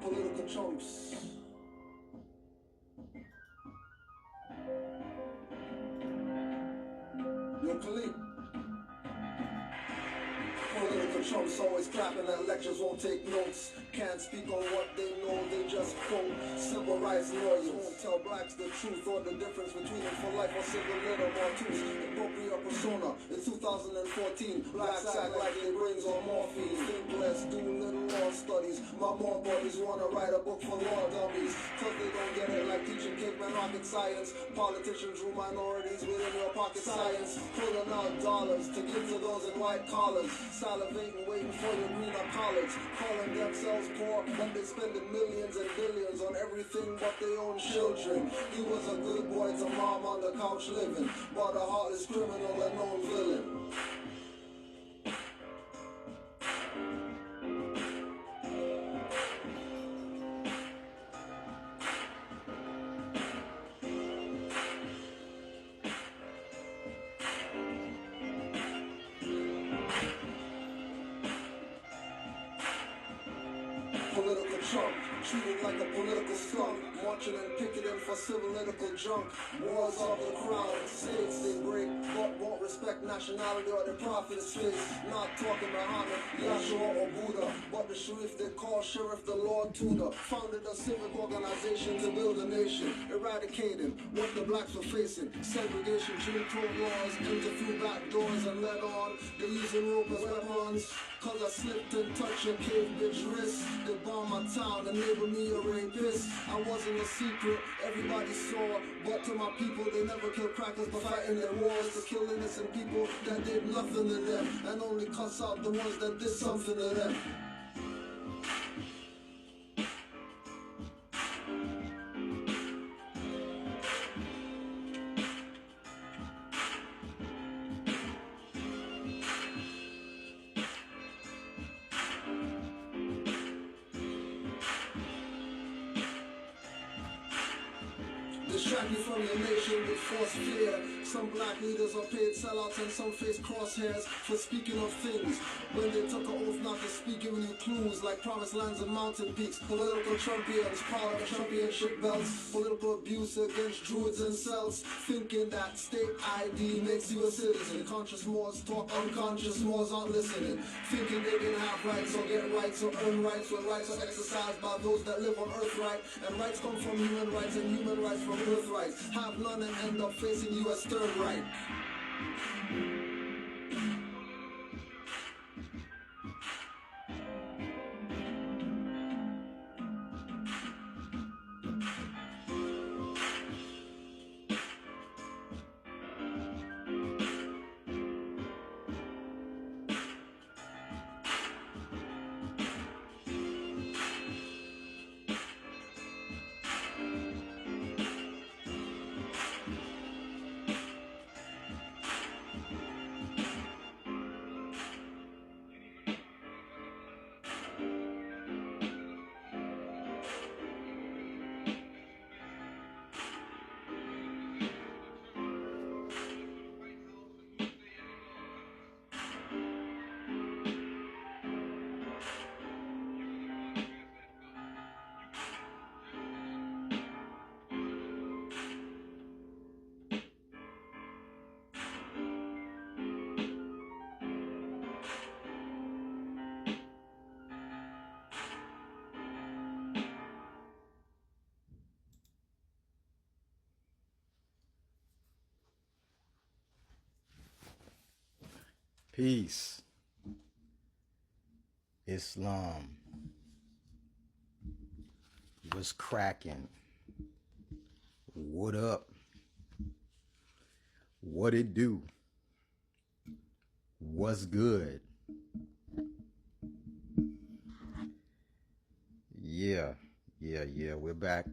Political chumps. Yo, Khalid. Political chumps always clapping at lectures, won't take notes. Can't speak on what they know, they just quote. Civil rights lawyers won't tell blacks the truth or the difference between them for life or civil little or tooth. Appropriate persona in 2014. Blacks act like their brains on morphine. Think less, do little law studies. My more buddies wanna write a book for law dummies. Cause they don't get it like teaching caveman rocket science. Politicians rule minorities within your pocket science. Pulling out dollars to give to those in white collars. Salivating, waiting for your greener college. Calling themselves poor, but they spending millions and billions on everything but their own children. He was a good boy to mom on the couch living, but a heartless criminal and known villain. Political chump, treated like a political skunk, marching and picketing for civil-political junk. Wars of the crown, states they break, but won't respect nationality or their prophet's face. Not talking Muhammad, Yahshua or Buddha, but the Sharif they call Sheriff the Lord Tudor. Founded a civic organization to build a nation, eradicating what the blacks were facing. Segregation, Jim Crow laws, enter through back doors and led on. They're using rope as weapons, cause I slipped and touched a cave bitch wrist. They bombed my town and labeled me a rapist. I wasn't a secret, everybody saw. But to my people, they never killed crackers by fighting their wars. To kill innocent people that did nothing to them, and only cuss out the ones that did something to them. Distract you from your nation with false fear. Some black leaders are paid sellouts and some face crosshairs for speaking of things when they took an oath not to speak, giving you clues like promised lands and mountain peaks. Political champions, proud of championship belts. Political abuse against druids and cells, thinking that state ID makes you a citizen. Conscious Moors talk, unconscious Moors aren't listening. Thinking they can have rights or get rights or earn rights when rights are exercised by those that live on earth, right? And rights come from human rights and human rights from birthrights. Have none and end up facing you as third right. Peace. Islam. What's cracking? What up? What it do? What's good? Yeah. We're back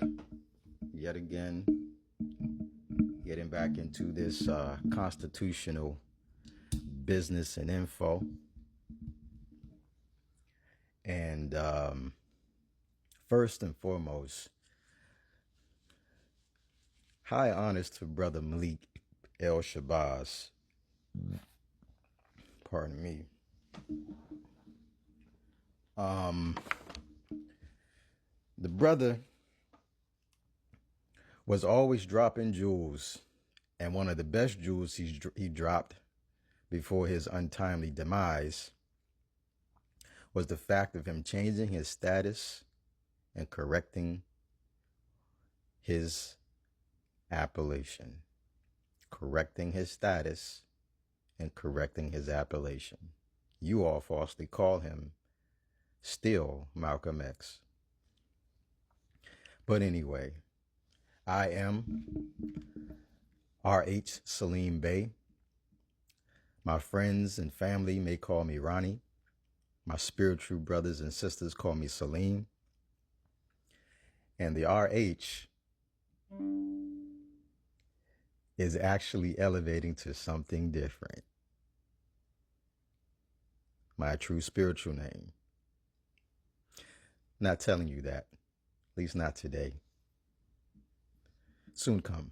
yet again, getting back into this constitutional business and info. And first and foremost, high honors to Brother Malik El Shabazz. Pardon me. The brother was always dropping jewels, and one of the best jewels he dropped before his untimely demise was the fact of him changing his status and correcting his appellation. Correcting his status and correcting his appellation. You all falsely call him still Malcolm X. But anyway, I am R.H. Salim Bey. My friends and family may call me Ronnie. My spiritual brothers and sisters call me Salim. And the RH is actually elevating to something different. My true spiritual name. Not telling you that, at least not today. Soon come.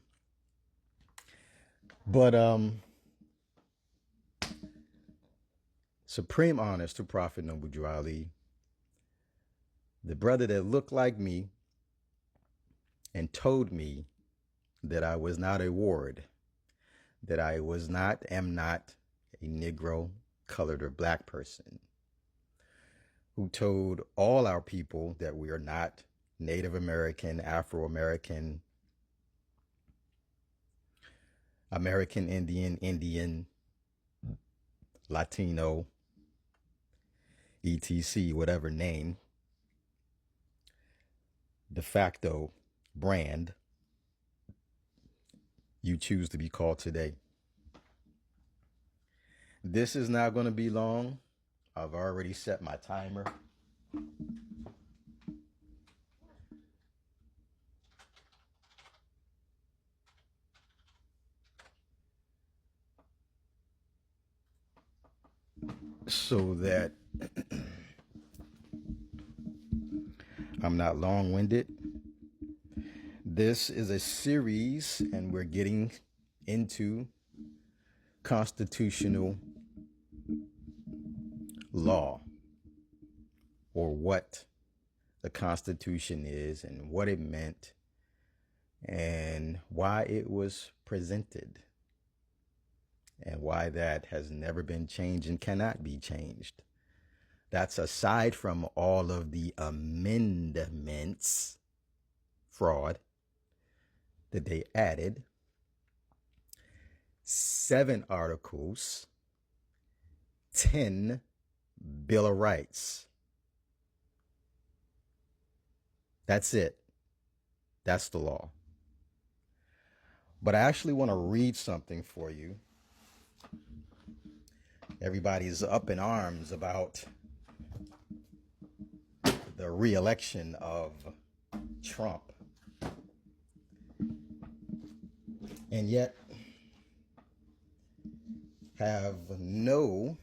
But supreme honors to Prophet Noble Drew Ali, the brother that looked like me and told me that I was not a ward, that I am not a Negro, colored, or black person, who told all our people that we are not Native American, Afro-American, American Indian, Indian, Latino, etc., whatever name, de facto brand you choose to be called today. This is not going to be long. I've already set my timer. So that I'm not long-winded. This is a series, and we're getting into constitutional law, or what the Constitution is and what it meant and why it was presented and why that has never been changed and cannot be changed. That's aside from all of the amendments, fraud, that they added, 7 articles, 10 Bill of Rights. That's it. That's the law. But I actually want to read something for you. Everybody's up in arms about the re-election of Trump. And yet have no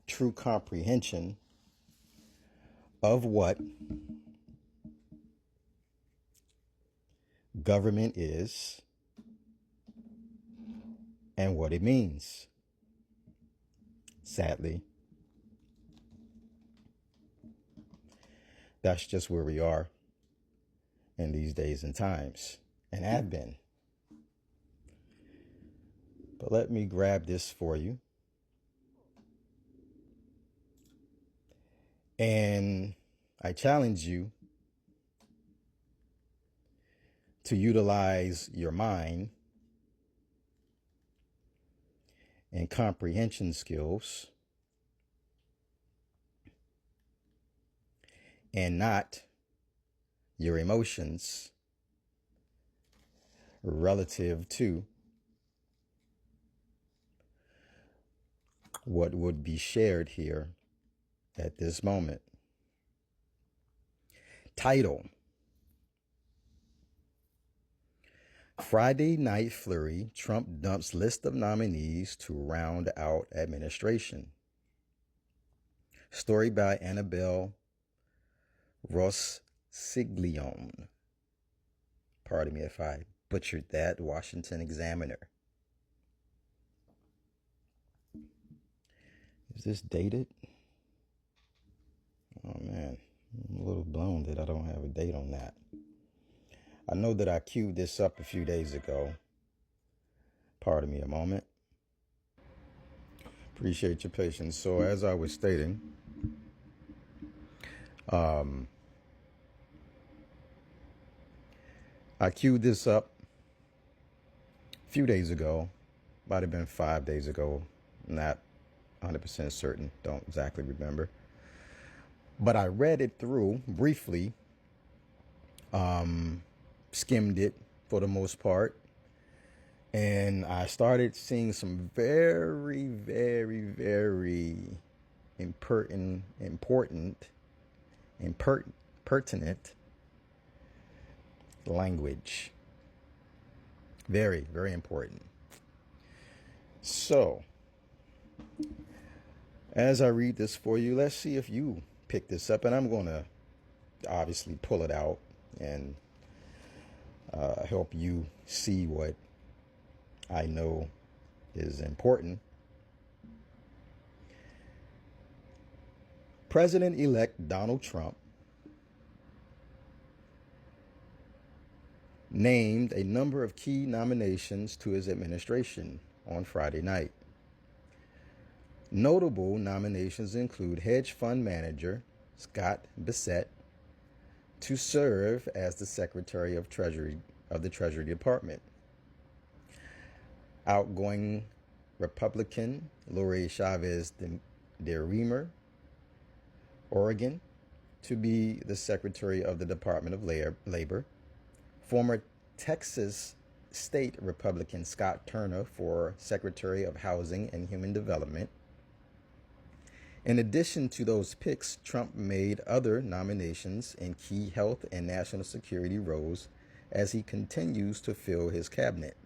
true comprehension of what government is and what it means. Sadly, that's just where we are in these days and times, and have been. But let me grab this for you. And I challenge you to utilize your mind and comprehension skills and not your emotions relative to what would be shared here at this moment. Title: Friday Night Flurry, Trump dumps list of nominees to round out administration. Story by Annabelle Rossiglione. Pardon me if I butchered that. Washington Examiner. Is this dated? Oh man, I'm a little blown that I don't have a date on that. I know that I queued this up a few days ago. Pardon me a moment. Appreciate your patience. So as I was stating, I queued this up a few days ago. Might have been 5 days ago. Not 100% certain. Don't exactly remember. But I read it through briefly, skimmed it for the most part, and I started seeing some very, very, very pertinent language. Very, very important. So, as I read this for you, let's see if you pick this up, and I'm going to obviously pull it out and help you see what I know is important. President-elect Donald Trump named a number of key nominations to his administration on Friday night. Notable nominations include hedge fund manager Scott Bessent to serve as the Secretary of Treasury of the Treasury Department, outgoing Republican Lori Chavez DeRemer, Oregon, to be the Secretary of the Department of Labor, former Texas State Republican Scott Turner for Secretary of Housing and Human Development. In addition to those picks, Trump made other nominations in key health and national security roles as he continues to fill his cabinet.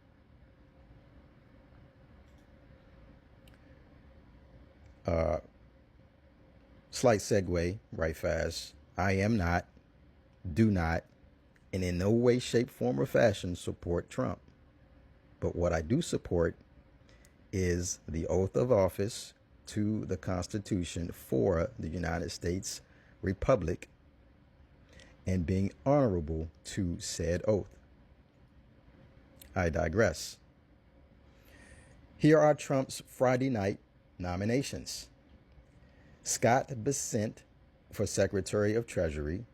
Slight segue, right fast. I am not, do not, and in no way, shape, form, or fashion support Trump. But what I do support is the oath of office to the Constitution for the United States Republic and being honorable to said oath. I digress. Here are Trump's Friday night nominations. Scott Bessent for Secretary of Treasury.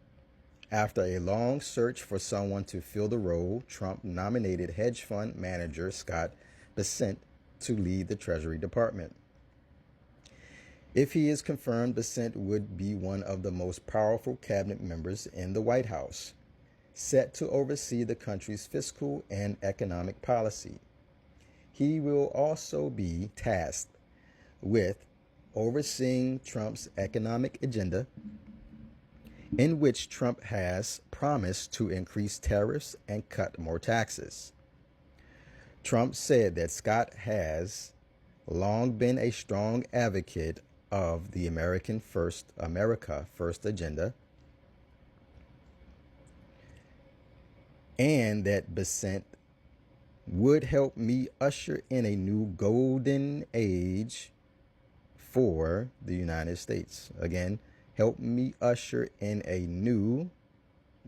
After a long search for someone to fill the role, Trump nominated hedge fund manager Scott Bessent to lead the Treasury Department. If he is confirmed, Bessent would be one of the most powerful cabinet members in the White House, set to oversee the country's fiscal and economic policy. He will also be tasked with overseeing Trump's economic agenda, in which Trump has promised to increase tariffs and cut more taxes. Trump said that Scott has long been a strong advocate of the America First agenda, and that Bessent would help me usher in a new golden age for the United States. Again, help me usher in a new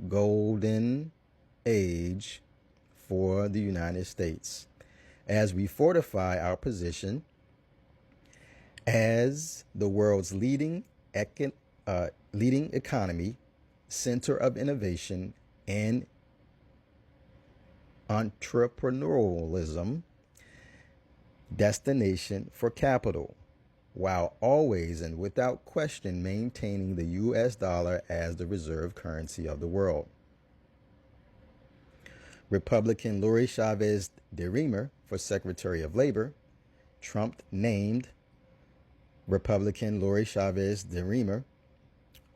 golden age for the United States as we fortify our position as the world's leading economy, center of innovation and entrepreneurialism, destination for capital, while always and without question maintaining the U.S. dollar as the reserve currency of the world. Republican Lori Chavez DeRemer for Secretary of Labor. Trump named Republican Lori Chavez DeRemer,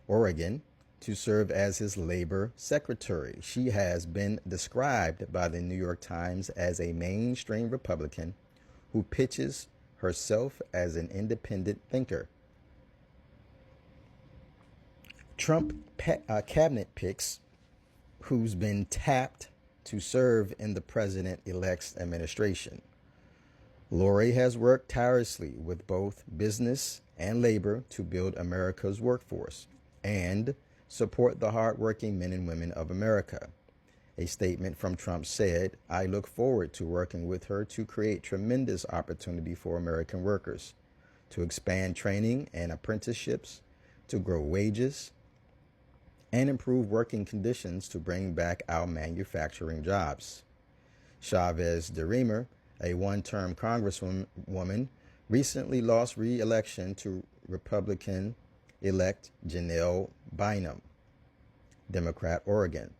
Oregon, to serve as his labor secretary. She has been described by the New York Times as a mainstream Republican who pitches herself as an independent thinker. Trump cabinet picks who's been tapped to serve in the president-elect's administration. Lori has worked tirelessly with both business and labor to build America's workforce and support the hardworking men and women of America. A statement from Trump said, "I look forward to working with her to create tremendous opportunity for American workers, to expand training and apprenticeships, to grow wages, and improve working conditions to bring back our manufacturing jobs." Chavez DeRemer, a one-term congresswoman, recently lost re-election to Republican-elect Janelle Bynum, Democrat, Oregon.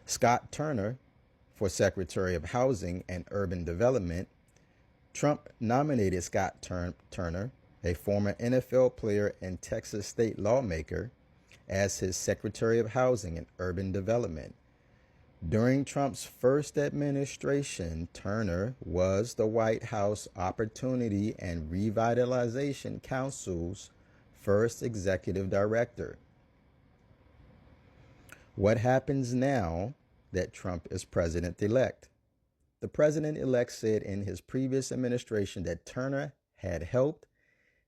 Scott Turner for Secretary of Housing and Urban Development. Trump nominated Scott Turner, a former NFL player and Texas state lawmaker, as his Secretary of Housing and Urban Development. During Trump's first administration, Turner was the White House Opportunity and Revitalization Council's first executive director. What happens now that Trump is president-elect? The president-elect said in his previous administration that Turner had helped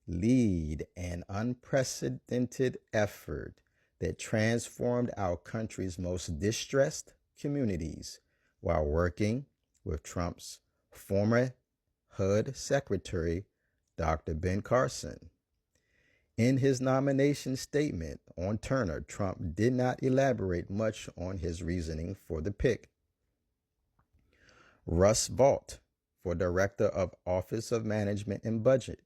lead an unprecedented effort that transformed our country's most distressed communities while working with Trump's former HUD Secretary, Dr. Ben Carson. In his nomination statement on Turner, Trump did not elaborate much on his reasoning for the pick. Russ Vought for Director of Office of Management and Budget.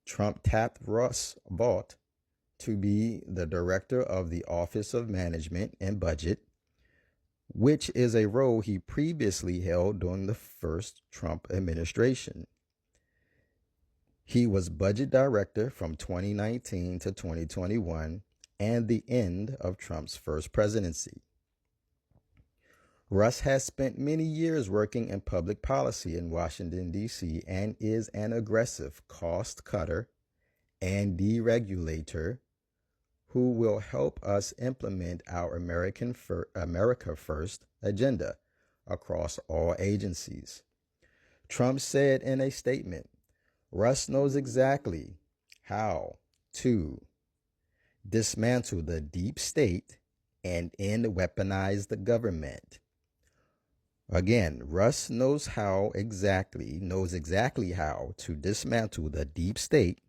Trump tapped Russ Vought to be the Director of the Office of Management and Budget, which is a role he previously held during the first Trump administration. He was budget director from 2019 to 2021 and the end of Trump's first presidency. Russ has spent many years working in public policy in Washington, D.C., and is an aggressive cost cutter and deregulator who will help us implement our America First agenda across all agencies. Trump said in a statement, "Russ knows exactly how to dismantle the deep state and end weaponized government." Again, Russ knows exactly how to dismantle the deep state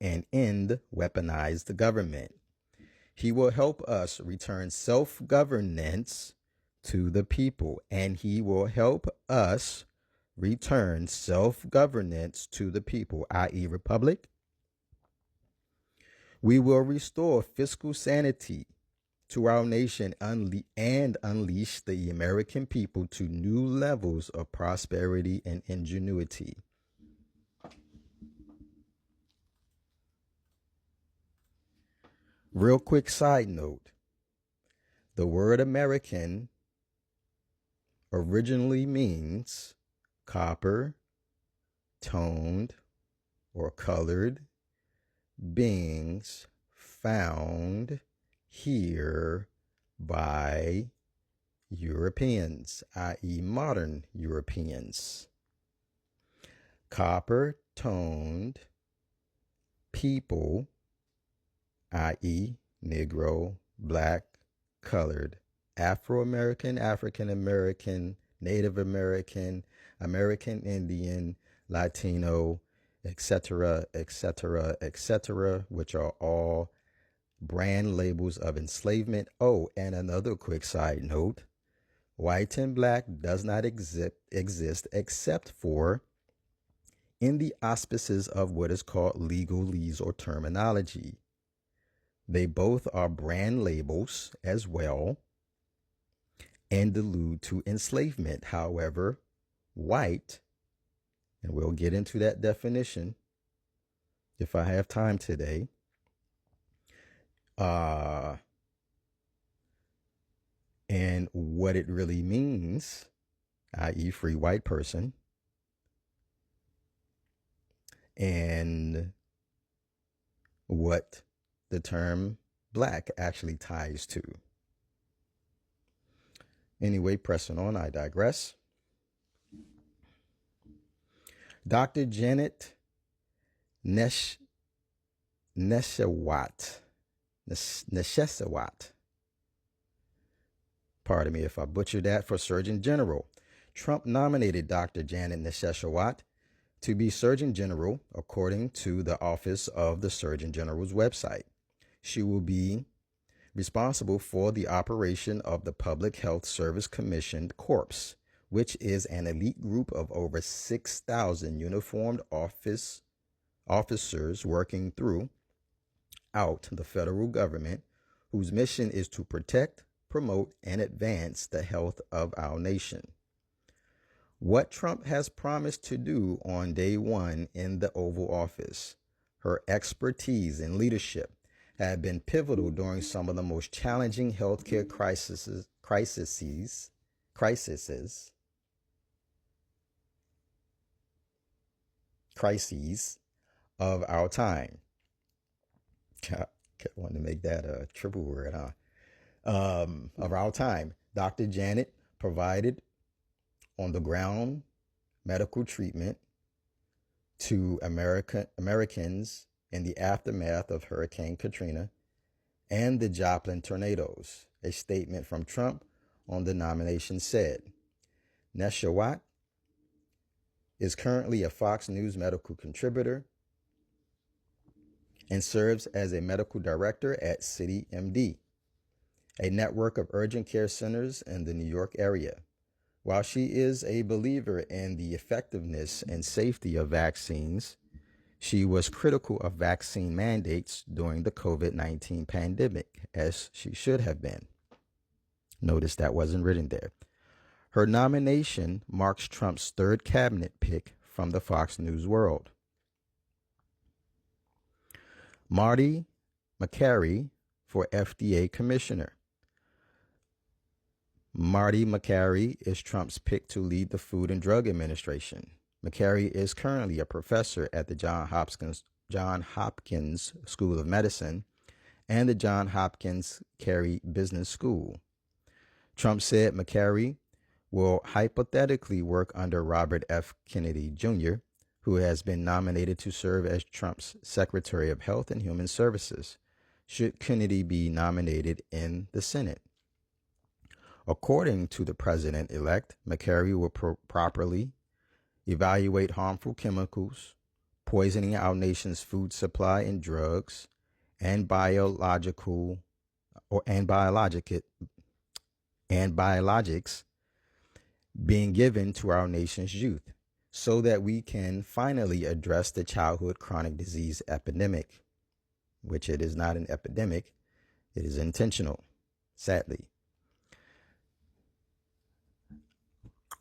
and end weaponized government. He will help us return self-governance to the people, and he will help us return self-governance to the people, i.e. republic. We will restore fiscal sanity to our nation and unleash the American people to new levels of prosperity and ingenuity. Real quick side note, the word American originally means copper, toned, or colored beings found here by Europeans, i.e. modern Europeans. Copper-toned people, i.e. Negro, Black, colored, Afro-American, African-American, Native American, American Indian, Latino, etc., etc., etc., which are all brand labels of enslavement. Oh, and another quick side note, white and black does not exist except for in the auspices of what is called legalese or terminology. They both are brand labels as well and allude to enslavement. However, white, and we'll get into that definition if I have time today, and what it really means, i.e. free white person, and what the term black actually ties to. Anyway, pressing on, I digress. Dr. Janet Neshawat Neshesawat. Pardon me if I butchered that, for Surgeon General. Trump nominated Dr. Janet Neshesawat to be Surgeon General, according to the Office of the Surgeon General's website. She will be responsible for the operation of the Public Health Service Commissioned Corps, which is an elite group of over 6,000 uniformed officers working throughout the federal government, whose mission is to protect, promote, and advance the health of our nation. What Trump has promised to do on day one in the Oval Office, her expertise and leadership have been pivotal during some of the most challenging healthcare crises of our time. I wanted to make that a triple word, huh? Of our time. Dr. Janet provided on the ground medical treatment to Americans in the aftermath of Hurricane Katrina and the Joplin tornadoes. A statement from Trump on the nomination said, Neshesawat is currently a Fox News medical contributor and serves as a medical director at CityMD, a network of urgent care centers in the New York area. While she is a believer in the effectiveness and safety of vaccines, she was critical of vaccine mandates during the COVID-19 pandemic, as she should have been. Notice that wasn't written there. Her nomination marks Trump's third cabinet pick from the Fox News world. Marty Makary for FDA Commissioner. Marty Makary is Trump's pick to lead the Food and Drug Administration. Makary is currently a professor at the John Hopkins School of Medicine and the John Hopkins Carey Business School. Trump said Makary will hypothetically work under Robert F. Kennedy Jr., who has been nominated to serve as Trump's Secretary of Health and Human Services, should Kennedy be nominated in the Senate. According to the president-elect, Makary will properly evaluate harmful chemicals, poisoning our nation's food supply and drugs, and biologics being given to our nation's youth, so that we can finally address the childhood chronic disease epidemic, which it is not an epidemic, it is intentional, sadly.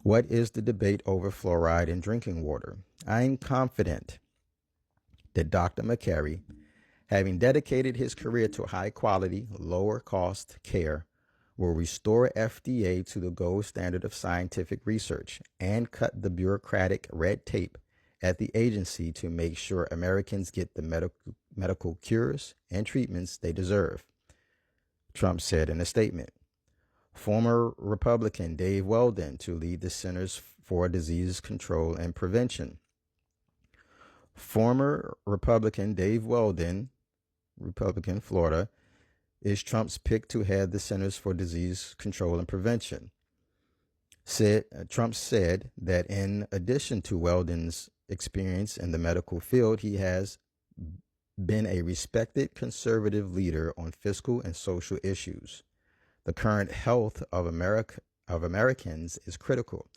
What is the debate over fluoride in drinking water? I am confident that Dr. Makary, having dedicated his career to high quality, lower cost care, will restore FDA to the gold standard of scientific research and cut the bureaucratic red tape at the agency to make sure Americans get the medical cures and treatments they deserve, Trump said in a statement. Former Republican Dave Weldon to lead the Centers for Disease Control and Prevention. Former Republican Dave Weldon, Republican, Florida, is Trump's pick to head the Centers for Disease Control and Prevention. Trump said that in addition to Weldon's experience in the medical field, he has been a respected conservative leader on fiscal and social issues. The current health of Americans is critical,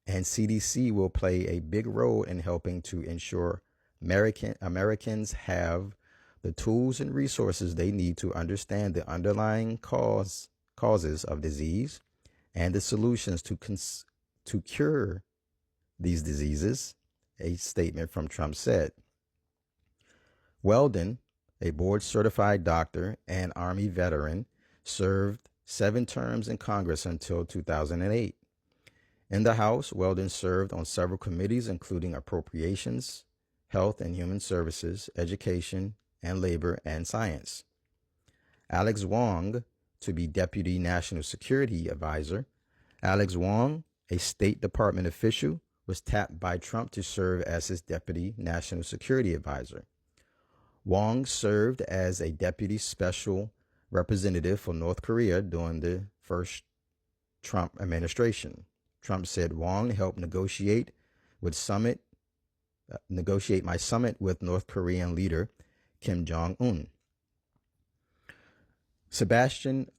and CDC will play a big role in helping to ensure Americans have the tools and resources they need to understand the underlying causes of disease and the solutions to cure these diseases, a statement from Trump said. Weldon, a board-certified doctor and Army veteran, served 7 terms in Congress until 2008. In the House, Weldon served on several committees, including Appropriations, Health and Human Services, Education, and Labor and Science. Alex Wong, to be Deputy National Security Advisor. Alex Wong, a State Department official, was tapped by Trump to serve as his Deputy National Security Advisor. Wong served as a Deputy Special representative for North Korea during the first Trump administration. Trump said Wong helped negotiate my summit with North Korean leader Kim Jong-un. Sebastian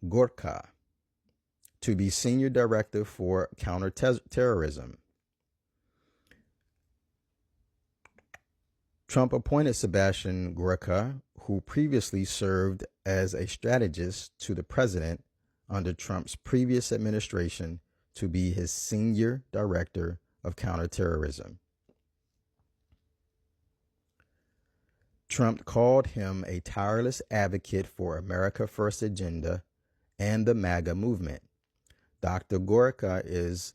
Gorka to be senior director for counterterrorism. Trump appointed Sebastian Gorka, who previously served as a strategist to the president under Trump's previous administration, to be his senior director of counterterrorism. Trump called him a tireless advocate for America First agenda and the MAGA movement. Dr. Gorka is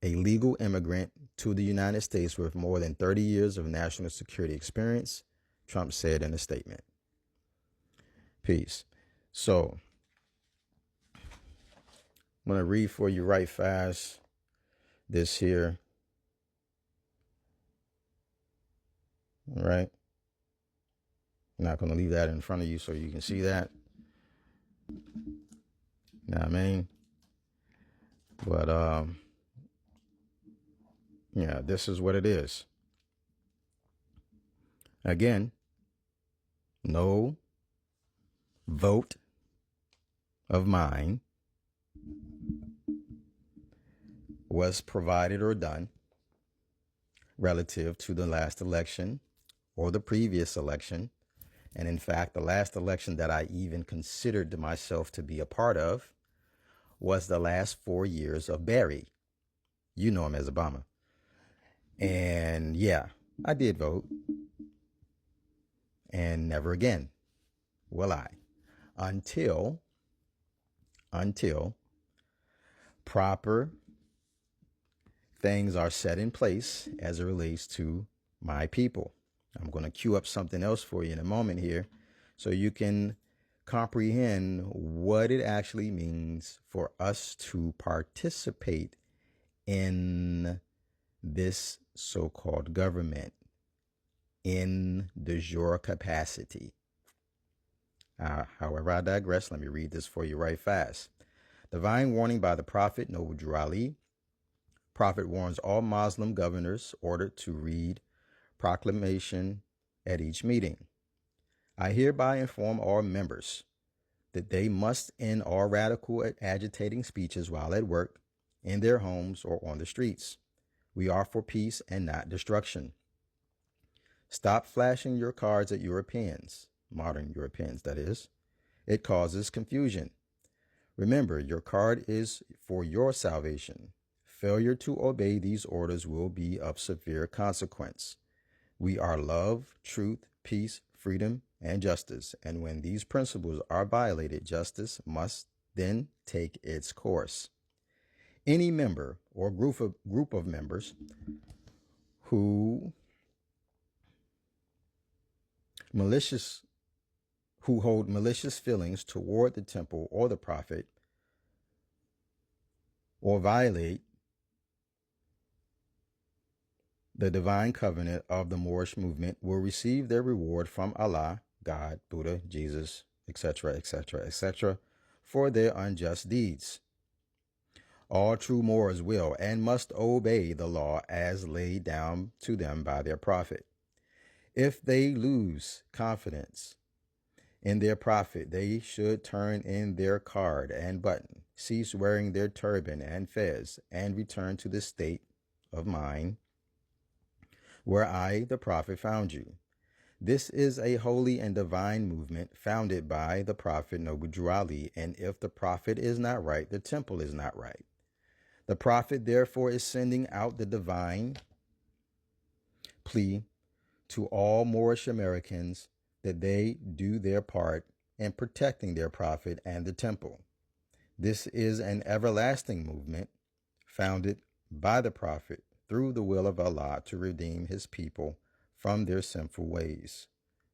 a legal immigrant to the United States with more than 30 years of national security experience, Trump said in a statement. Peace. So, I'm going to read for you right fast this here. All right. I'm not going to leave that in front of you so you can see that. You know what I mean? But, yeah, this is what it is. Again, no vote of mine was provided or done relative to the last election or the previous election. And in fact, the last election that I even considered myself to be a part of was the last 4 years of Barry. You know him as Obama. And yeah, I did vote. And never again will I. Until proper things are set in place as it relates to my people. I'm going to cue up something else for you in a moment here so you can comprehend what it actually means for us to participate in this so-called government in de jure capacity. However, I digress. Let me read this for you right fast. Divine warning by the Prophet Noble Drew Ali. Prophet warns all Muslim governors ordered to read proclamation at each meeting. I hereby inform all members that they must end all radical agitating speeches while at work, in their homes, or on the streets. We are for peace and not destruction. Stop flashing your cards at Europeans, modern Europeans that is. It causes confusion. Remember, your card is for your salvation. Failure to obey these orders will be of severe consequence. We are love, truth, peace, freedom, and justice. And when these principles are violated, justice must then take its course. Any member or group of members who hold malicious feelings toward the temple or the prophet, or violate the divine covenant of the Moorish movement will receive their reward from Allah, God, Buddha, Jesus, etc., etc., etc., for their unjust deeds. All true Moors will and must obey the law as laid down to them by their prophet. If they lose confidence in their prophet, they should turn in their card and button, cease wearing their turban and fez, and return to the state of mind where I, the prophet, found you. This is a holy and divine movement founded by the prophet Noble Drew Ali, and if the prophet is not right, the temple is not right. The prophet, therefore, is sending out the divine plea to all Moorish Americans that they do their part in protecting their prophet and the temple. This is an everlasting movement founded by the prophet through the will of Allah to redeem his people from their sinful ways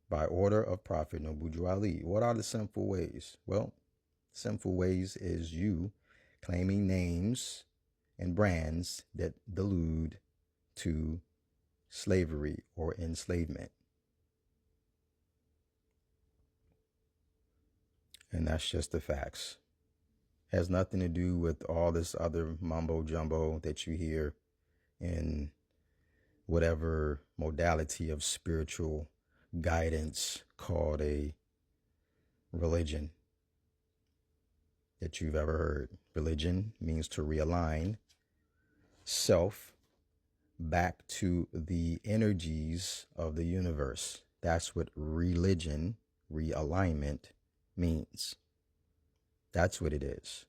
by order of Prophet Noble Drew Ali. What are the sinful ways? Well, sinful ways is you claiming names and brands that allude to slavery or enslavement. And that's just the facts. Has nothing to do with all this other mumbo jumbo that you hear in whatever modality of spiritual guidance called a religion that you've ever heard. Religion means to realign self back to the energies of the universe. That's what religion, realignment, means. That's what it is.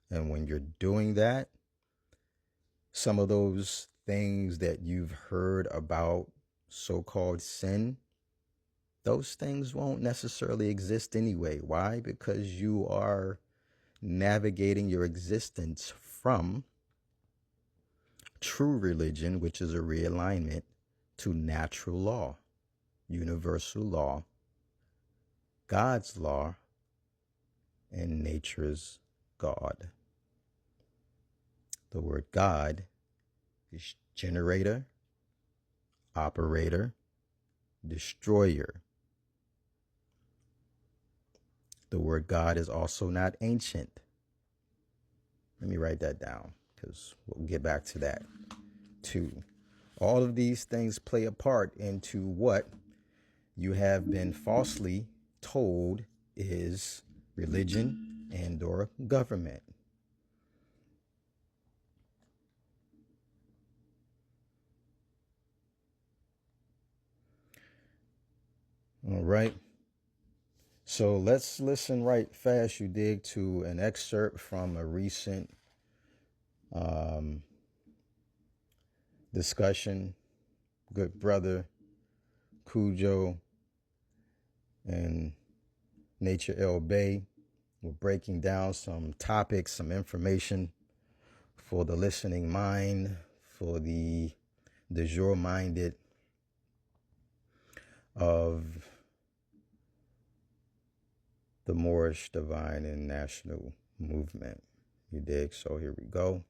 And when you're doing that, some of those things that you've heard about, so-called sin, those things won't necessarily exist anyway. Why? Because you are navigating your existence from true religion, which is a realignment, to natural law, universal law, God's law, and nature's God. The word God is generator, operator, destroyer. The word God is also not ancient. Let me write that down because we'll get back to that too. All of these things play a part into what you have been falsely told is religion and or government. All right. So let's listen right fast, you dig, to an excerpt from a recent discussion. Good brother Cujo and Nature El Bay were breaking down some topics, some information for the listening mind, for the de jour minded of the Moorish Divine and National Movement. You dig? So here we go.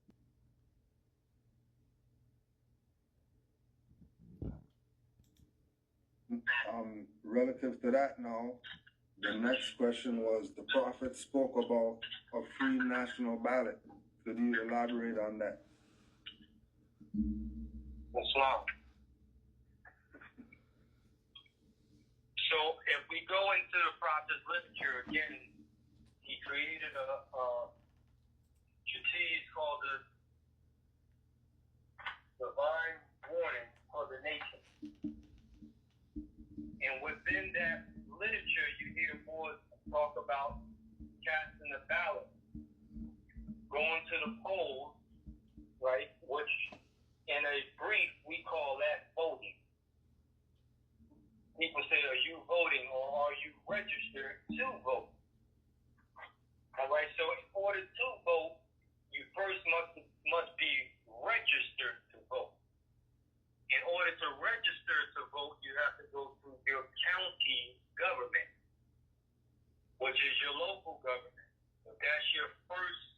Relative to that now, the next question was the Prophet spoke about a free national ballot. Could you elaborate on that? Islam. So if we go into the Prophet's literature again, he created a treatise called the Divine Warning for the Nation. And within that literature, you hear more talk about casting the ballot, going to the polls, right? Which, in a brief, we call that voting. People say, are you voting or are you registered to vote? All right, so in order to vote, you first must be registered to vote. In order to register to vote, you have to go through your county government, which is your local government. So that's your first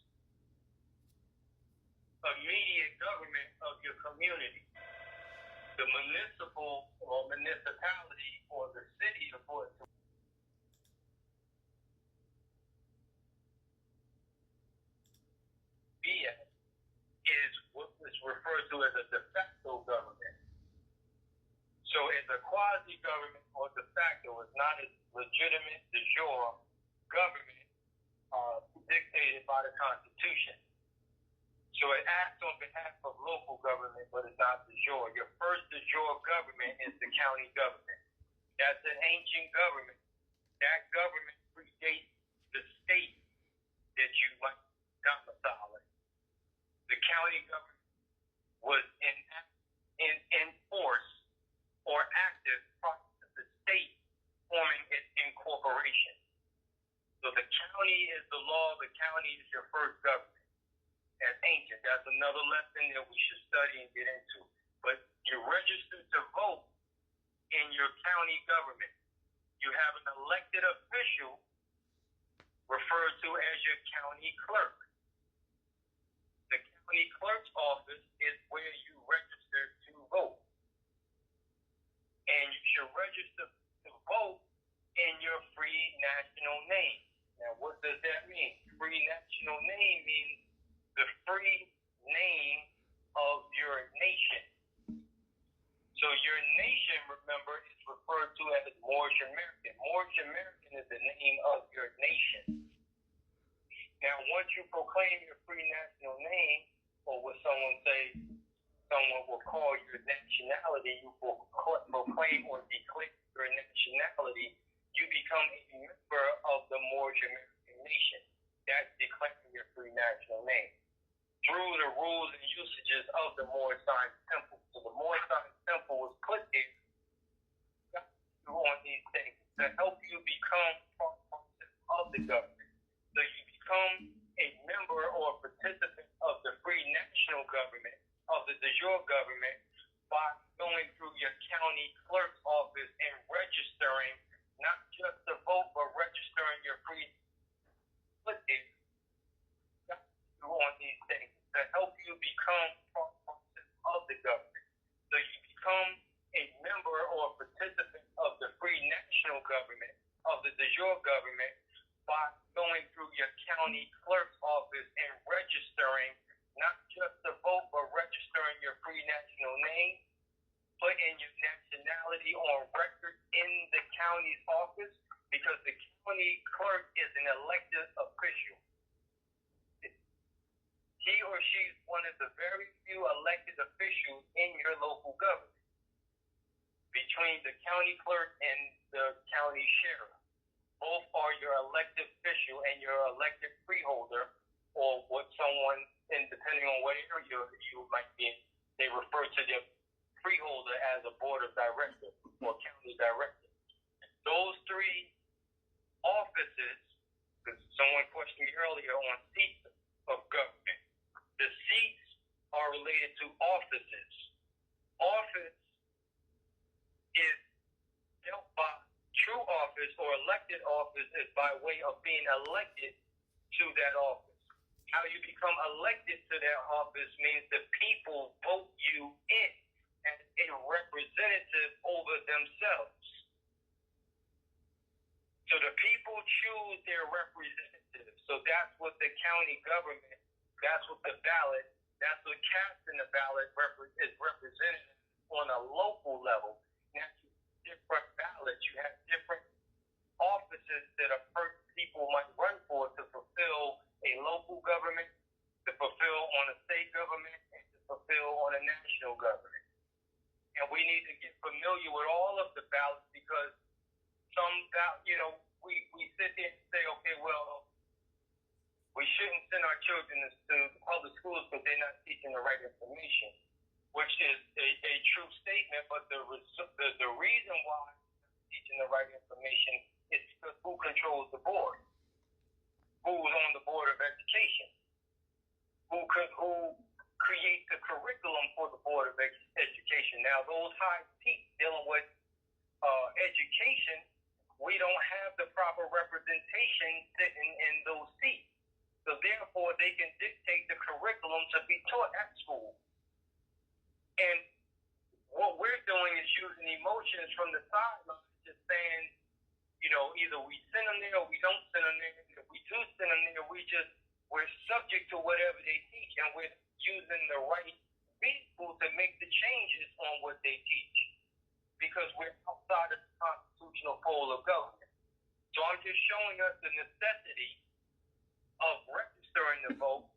immediate government of your community. The municipal or municipality or the city or is what is referred to as a de facto government. So it's a quasi-government or de facto. It's not a legitimate de jure government dictated by the Constitution. So it acts on behalf of local government, but it's not de jure. Your first de jure government is the county government. That's an ancient government. That government predates the state that you might domicile in. The county government was in force or active prior to the state forming its incorporation. So the county is the law. The county is your first government. That's ancient. That's another lesson that we should study and get into. But you're registered to vote in your county government. You have an elected official referred to as your county clerk. The county clerk's office is where you register to vote. And you should register to vote in your free national name. Now, what So your nation, remember, is referred to as Moorish American. Moorish American is the name of your nation. Now, once you proclaim your free national name, or what someone will call your nationality, you will proclaim or declare your nationality, you become a member of the Moorish American nation. That's declaring your free national name through the rules and usages of the Moorish Science Temple. So the Moorish Science Temple was put there on these things to help you become part of the government. So you become a member or participant of the free national government, of the de jure government, by going through your county clerk's office and registering, not just to vote, but registering your free put there on these things to help you become part of the government. So you become a member or participant of the free national government, of the de jure government, by going through your county clerk's office and registering, not just to vote, but registering your free national name, putting your nationality on record in the county's office, because the county clerk is an elected official. He or she is one of the very few elected officials in your local government, between the county clerk and the county sheriff. Both are your elected official and your elected freeholder, or what someone, and depending on what area you might be in, they refer to the freeholder as a board of directors or county director. Those three offices, because someone questioned me earlier on seats of government. The seats are related to offices. Office is dealt by true office, or elected office is by way of being elected to that office. How you become elected to that office means the people vote you in as a representative over themselves. So the people choose their representatives. So that's what the county government, that's what the ballot, that's what casting the ballot is represented on a local level. Now, different ballots, you have different offices that people might run for to fulfill a local government, to fulfill on a state government, and to fulfill on a national government. And we need to get familiar with all of the ballots, because we sit there and say, okay, well, we shouldn't send our children to public schools because they're not teaching the right information, which is a true statement. But the reason why they're teaching the right information is because who controls the board? Who's on the board of education? Who creates the curriculum for the board of education? Now, those high seats dealing with education, we don't have the proper representation sitting in those seats. So therefore, they can dictate the curriculum to be taught at school. And what we're doing is using emotions from the sidelines, just saying, either we send them there or we don't send them there. If we do send them there, we're subject to whatever they teach, and we're using the right people to make the changes on what they teach, because we're outside of the constitutional pole of government. So I'm just showing us the necessity of registering the vote,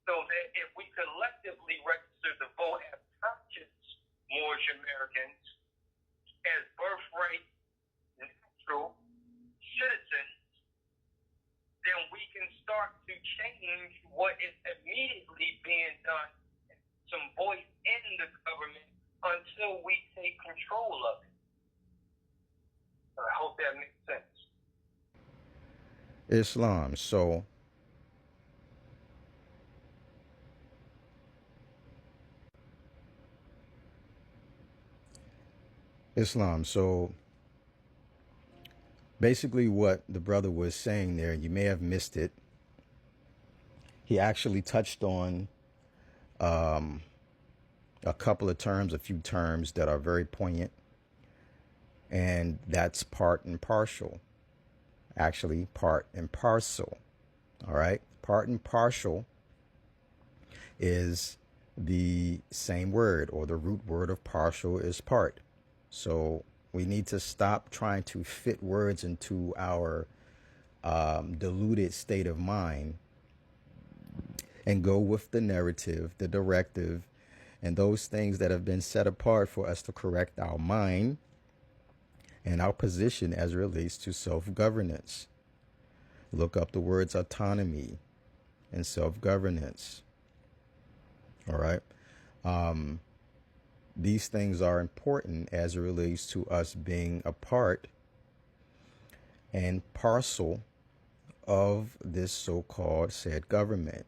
so that if we collectively register the vote as conscious Moorish Americans, as birthright natural citizens, then we can start to change what is immediately being done, some voice in the government, until we take control of it. I hope that makes sense. Islam. So basically what the brother was saying there, you may have missed it. He actually touched on a couple of terms, a few terms that are very poignant. And that's part and partial. Actually, part and parcel. All right. Part and partial is the same word, or the root word of partial is part. So we need to stop trying to fit words into our diluted state of mind and go with the narrative, the directive, and those things that have been set apart for us to correct our mind and our position as it relates to self-governance. Look up the words autonomy and self-governance. All right. These things are important as it relates to us being a part and parcel of this so-called said government.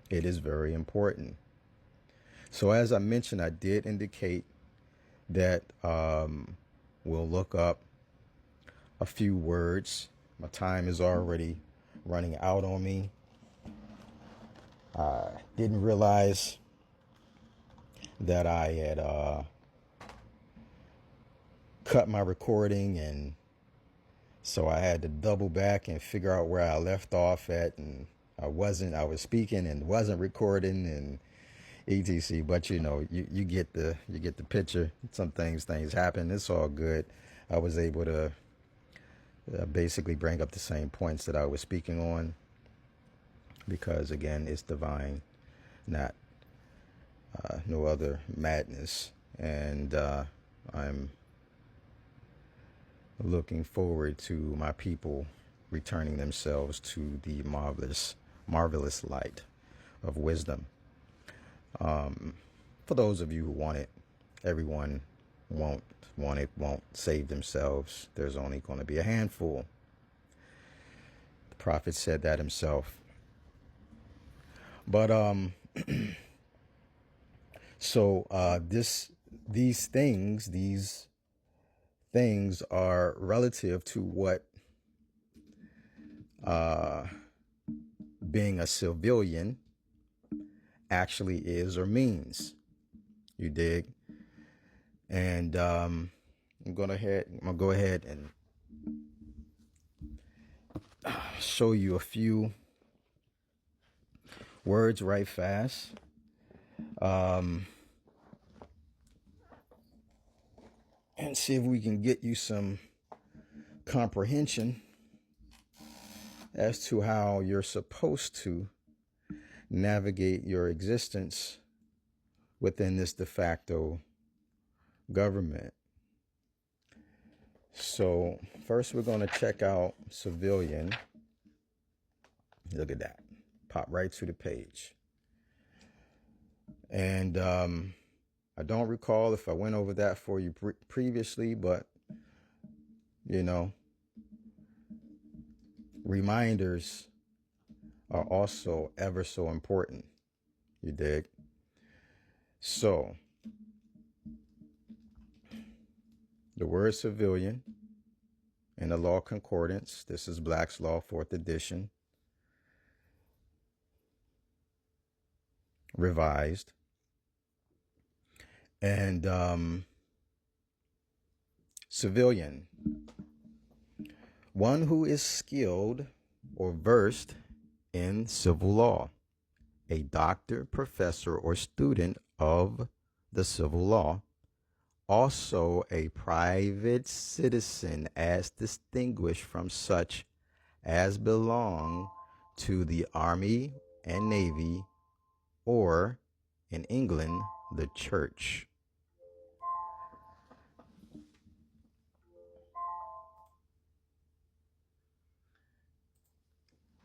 It is very important. So as I mentioned, I did indicate that we'll look up a few words. My time is already running out on me. I didn't realize that I had cut my recording, and so I had to double back and figure out where I left off at, and I was speaking and wasn't recording and etc. But you know, you get the picture. Some things happen. It's all good. I was able to basically bring up the same points that I was speaking on, because again, it's divine, not no other madness. And I'm looking forward to my people returning themselves to the marvelous light of wisdom. For those of you who want it, everyone won't save themselves. There's only going to be a handful. The prophet said that himself. But so these things are relative to what being a civilian actually is or means. You dig? And I'm gonna go ahead and show you a few words right fast. And see if we can get you some comprehension as to how you're supposed to navigate your existence within this de facto government. So first we're going to check out civilian. Look at that. Pop right to the page. And I don't recall if I went over that for you previously, but you know, reminders are also ever so important. You dig? So the word civilian in the Law Concordance, this is Black's Law, 4th edition, revised. And civilian, one who is skilled or versed in civil law, a doctor, professor, or student of the civil law, also a private citizen as distinguished from such as belong to the Army and Navy, or in England, the Church.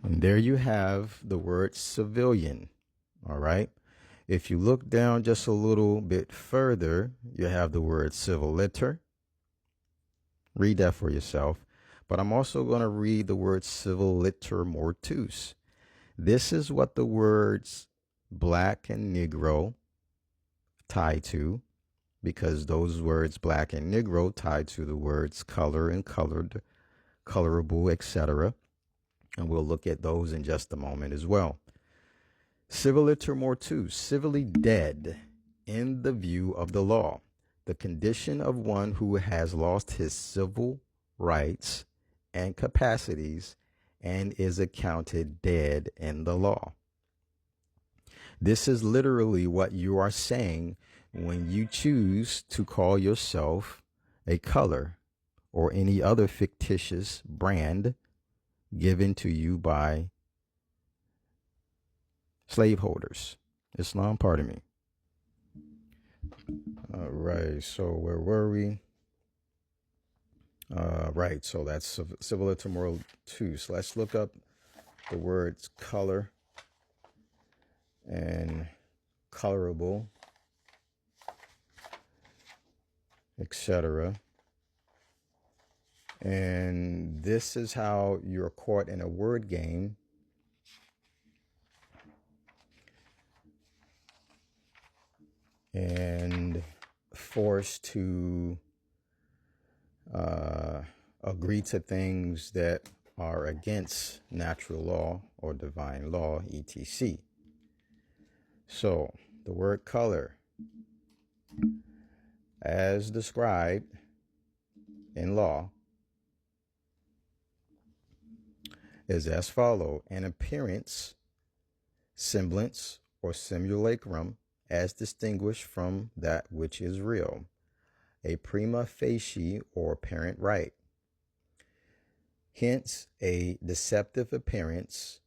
And there you have the word civilian. All right. If you look down just a little bit further, you have the word civiliter. Read that for yourself. But I'm also going to read the word civiliter mortuus. This is what the words black and Negro tie to, because those words black and Negro tie to the words color and colored, colorable, etc. And we'll look at those in just a moment as well. Civiliter mortuus, civilly dead in the view of the law, the condition of one who has lost his civil rights and capacities and is accounted dead in the law. This is literally what you are saying when you choose to call yourself a color or any other fictitious brand given to you by slaveholders. Islam, pardon me. All right, so where were we? Right, so that's Civil and Temporal 2. So let's look up the words color and colorable, etc. And this is how you're caught in a word game and forced to agree to things that are against natural law or divine law, etc. So the word color, as described in law, is as follows: an appearance, semblance, or simulacrum as distinguished from that which is real, a prima facie or apparent right. Hence, a deceptive appearance,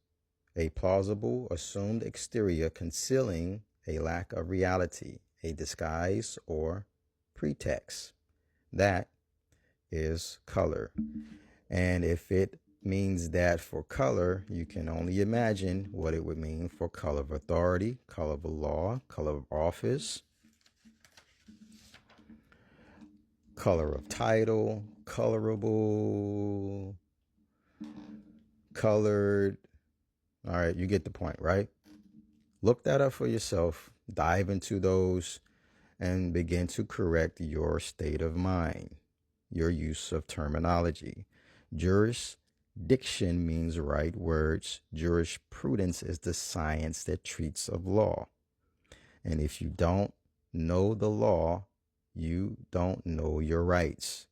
a plausible assumed exterior concealing a lack of reality, a disguise or pretext. That is color. And if it means that for color, you can only imagine what it would mean for color of authority, color of law, color of office, color of title, colorable, colored. All right, you get the point, right? Look that up for yourself, dive into those, and begin to correct your state of mind, your use of terminology. Jurisdiction means right words. Jurisprudence is the science that treats of law. And if you don't know the law, you don't know your rights.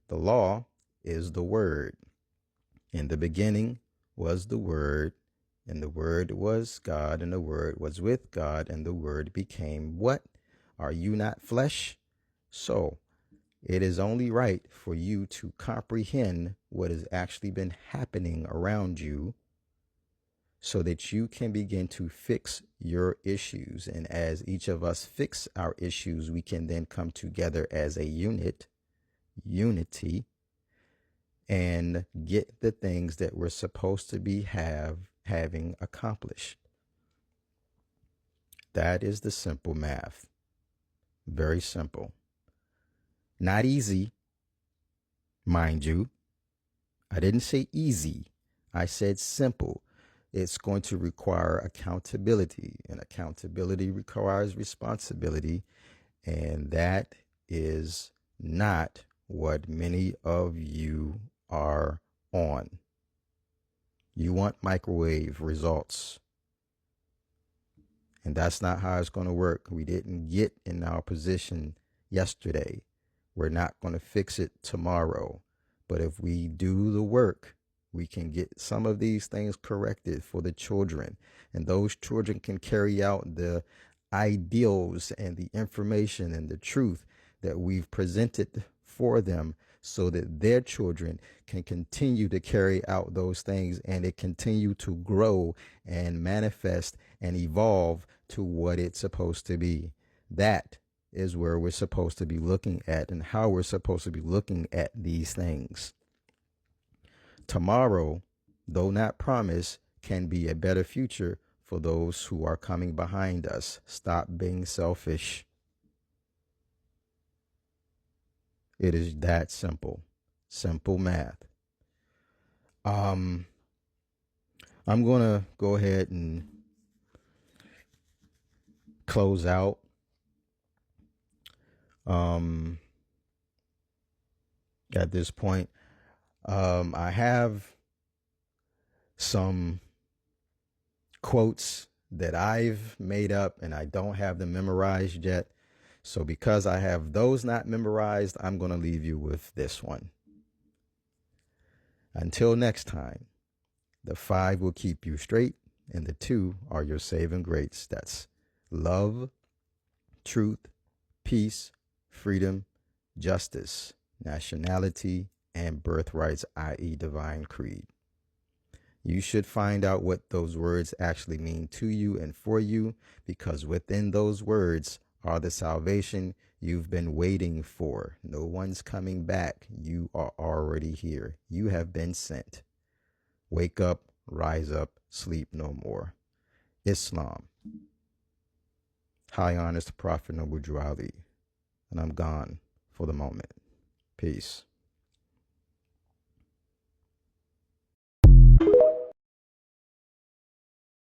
The law is the word. In the beginning was the Word, and the Word was God, and the Word was with God, and the Word became what? Are you not flesh? So it is only right for you to comprehend what has actually been happening around you so that you can begin to fix your issues. And as each of us fix our issues, we can then come together as a unity, and get the things that we're supposed to be having accomplished. That is the simple math. Very simple. Not easy, mind you. I didn't say easy. I said simple. It's going to require accountability, and accountability requires responsibility, and that is not what many of you are on. You want microwave results, and that's not how it's going to work. We didn't get in our position yesterday. We're not going to fix it tomorrow, but if we do the work, we can get some of these things corrected for the children, and those children can carry out the ideals and the information and the truth that we've presented for them, so that their children can continue to carry out those things, and it continue to grow and manifest and evolve to what it's supposed to be. That is where we're supposed to be looking at, and how we're supposed to be looking at these things. Tomorrow, though not promised, can be a better future for those who are coming behind us. Stop being selfish. It is that simple. Simple math. I'm going to go ahead and close out. At this point, I have some quotes that I've made up, and I don't have them memorized yet. So because I have those not memorized, I'm going to leave you with this one. Until next time, the 5 will keep you straight, And the two are your saving grace. That's love, truth, peace, freedom, justice, nationality, and birthrights, i.e., divine creed. You should find out what those words actually mean to you and for you, because within those words are the salvation you've been waiting for. No one's coming back. You are already here. You have been sent. Wake up, rise up, sleep no more. Islam. High Honest Prophet Noble Drew Ali. And I'm gone for the moment. Peace.